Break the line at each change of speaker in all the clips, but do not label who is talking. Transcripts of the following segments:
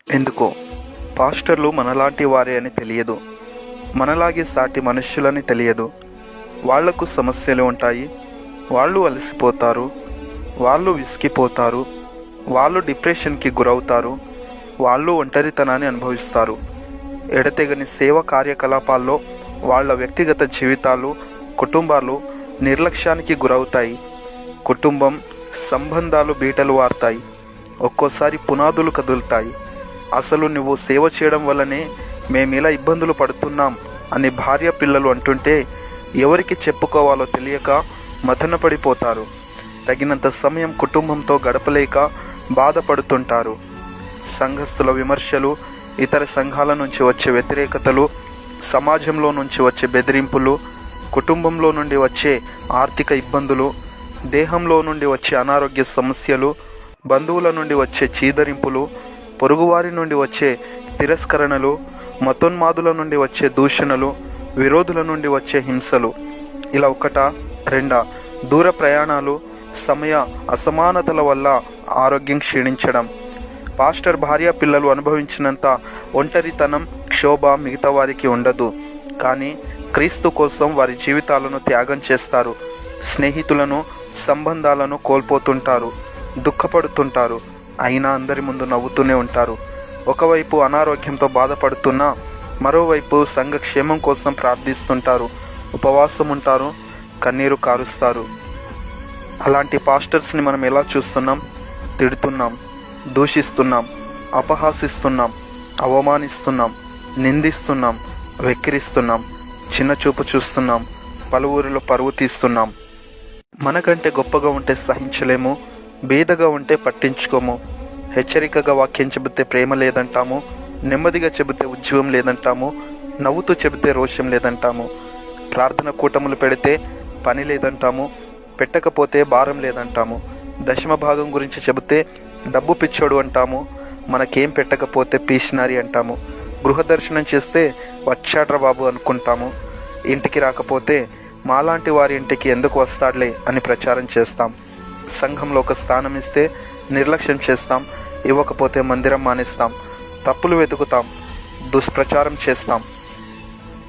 ఎందుకో పాస్టర్లు మనలాంటి వారే అని తెలియదు. మనలాగే సాటి మనుష్యులని తెలియదు. వాళ్లకు సమస్యలు ఉంటాయి. వాళ్ళు అలసిపోతారు, వాళ్ళు విసిగిపోతారు, వాళ్ళు డిప్రెషన్కి గురవుతారు, వాళ్ళు ఒంటరితనాన్ని అనుభవిస్తారు. ఎడతెగని సేవ కార్యకలాపాల్లో వాళ్ళ వ్యక్తిగత జీవితాలు, కుటుంబాలు నిర్లక్ష్యానికి గురవుతాయి. కుటుంబం సంబంధాలు బీటలు వారుతాయి. ఒక్కోసారి పునాదులు కదులుతాయి. అసలు నువ్వు సేవ చేయడం వల్లనే మేమిలా ఇబ్బందులు పడుతున్నాం అని భార్య పిల్లలు అంటుంటే ఎవరికి చెప్పుకోవాలో తెలియక మథనపడిపోతారు. తగినంత సమయం కుటుంబంతో గడపలేక బాధపడుతుంటారు. సంఘస్థుల విమర్శలు, ఇతర సంఘాల నుంచి వచ్చే వ్యతిరేకతలు, సమాజంలో నుంచి వచ్చే బెదిరింపులు, కుటుంబంలో నుండి వచ్చే ఆర్థిక ఇబ్బందులు, దేహంలో నుండి వచ్చే అనారోగ్య సమస్యలు, బంధువుల నుండి వచ్చే చీదరింపులు, పొరుగువారి నుండి వచ్చే తిరస్కరణలు, మతోన్మాదుల నుండి వచ్చే దూషణలు, విరోధుల నుండి వచ్చే హింసలు, ఇలా ఒకటా రెండా దూర ప్రయాణాలు, సమయ అసమానతల వల్ల ఆరోగ్యం క్షీణించడం. పాస్టర్ భార్య పిల్లలు అనుభవించినంత ఒంటరితనం, క్షోభ మిగతా వారికి ఉండదు. కానీ క్రీస్తు కోసం వారి జీవితాలను త్యాగం చేస్తారు. స్నేహితులను, సంబంధాలను కోల్పోతుంటారు, దుఃఖపడుతుంటారు. అయినా అందరి ముందు నవ్వుతూనే ఉంటారు. ఒకవైపు అనారోగ్యంతో బాధపడుతున్నా మరోవైపు సంఘక్షేమం కోసం ప్రార్థిస్తుంటారు, ఉపవాసం ఉంటారు, కన్నీరు కారుస్తారు. అలాంటి పాస్టర్స్ని మనం ఎలా చూస్తున్నాం? తిడుతున్నాం, దూషిస్తున్నాం, అపహాసిస్తున్నాం, అవమానిస్తున్నాం, నిందిస్తున్నాం, వెక్కిరిస్తున్నాం, చిన్నచూపు చూస్తున్నాం, పలువురిలో పరువు తీస్తున్నాం. మనకంటే గొప్పగా ఉంటే సహించలేము, బీదగా ఉంటే పట్టించుకోము. హెచ్చరికగా వాక్యం చెబితే ప్రేమ లేదంటాము, నెమ్మదిగా చెబితే ఉద్యోగం లేదంటాము, నవ్వుతూ చెబితే రోషం లేదంటాము. ప్రార్థన కూటములు పెడితే పని లేదంటాము, పెట్టకపోతే భారం లేదంటాము. దశమ భాగం గురించి చెబితే డబ్బు పిచ్చోడు అంటాము, మనకేం పెట్టకపోతే పీషనరీ అంటాము. గృహ దర్శనం చేస్తే వచ్చాడ్రా బాబు అనుకుంటాము. ఇంటికి రాకపోతే మాలాంటి వారి ఇంటికి ఎందుకు వస్తాడులే అని ప్రచారం చేస్తాం. సంఘంలో ఒక స్థానం ఇస్తే నిర్లక్ష్యం చేస్తాం, ఇవ్వకపోతే మందిరం మానేస్తాం, తప్పులు వెతుకుతాం, దుష్ప్రచారం చేస్తాం.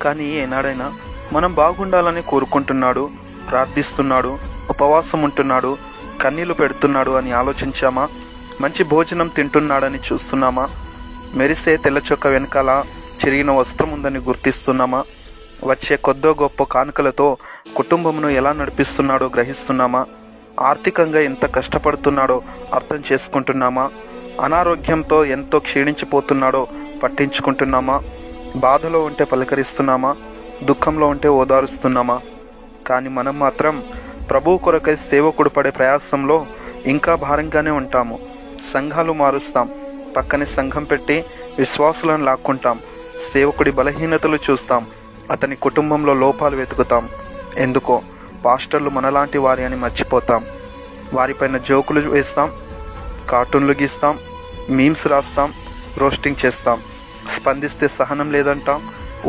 కానీ ఏనాడైనా మనం బాగుండాలని కోరుకుంటున్నాడు, ప్రార్థిస్తున్నాడు, ఉపవాసం ఉంటున్నాడు, కన్నీళ్లు పెడుతున్నాడు అని ఆలోచించామా? మంచి భోజనం తింటున్నాడని చూస్తున్నామా? మెరిసే తెల్లచొక్క వెనకాల చిరిగిన వస్త్రం ఉందని గుర్తిస్తున్నామా? వచ్చే కొద్దో గొప్ప కానుకలతో కుటుంబమును ఎలా నడిపిస్తున్నాడో గ్రహిస్తున్నామా? ఆర్థికంగా ఎంత కష్టపడుతున్నాడో అర్థం చేసుకుంటున్నామా? అనారోగ్యంతో ఎంతో క్షీణించిపోతున్నాడో పట్టించుకుంటున్నామా? బాధలో ఉంటే పలకరిస్తున్నామా? దుఃఖంలో ఉంటే ఓదారుస్తున్నామా? కానీ మనం మాత్రం ప్రభువు కొరకై సేవకుడు పడే ప్రయాసంలో ఇంకా భారంగానే ఉంటాము. సంఘాలు మారుస్తాం, పక్కనే సంఘం పెట్టి విశ్వాసులను లాక్కుంటాం. సేవకుడి బలహీనతలు చూస్తాం, అతని కుటుంబంలో లోపాలు వెతుకుతాం. ఎందుకో పాస్టర్లు మనలాంటి వారి అని మర్చిపోతాం. వారిపైన జోకులు వేస్తాం, కార్టూన్లు గీస్తాం, మీమ్స్ రాస్తాం, రోస్టింగ్ చేస్తాం. స్పందిస్తే సహనం లేదంటాం,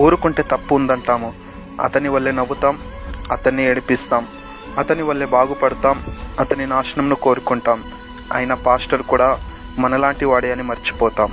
ఊరుకుంటే తప్పు ఉందంటాము. అతని వల్లే నవ్వుతాం, అతన్ని ఏడిపిస్తాం, అతని వల్లే బాగుపడతాం, అతని నాశనంను కోరుకుంటాం. అయినా పాస్టర్ కూడా మనలాంటి వాడే అని మర్చిపోతాం.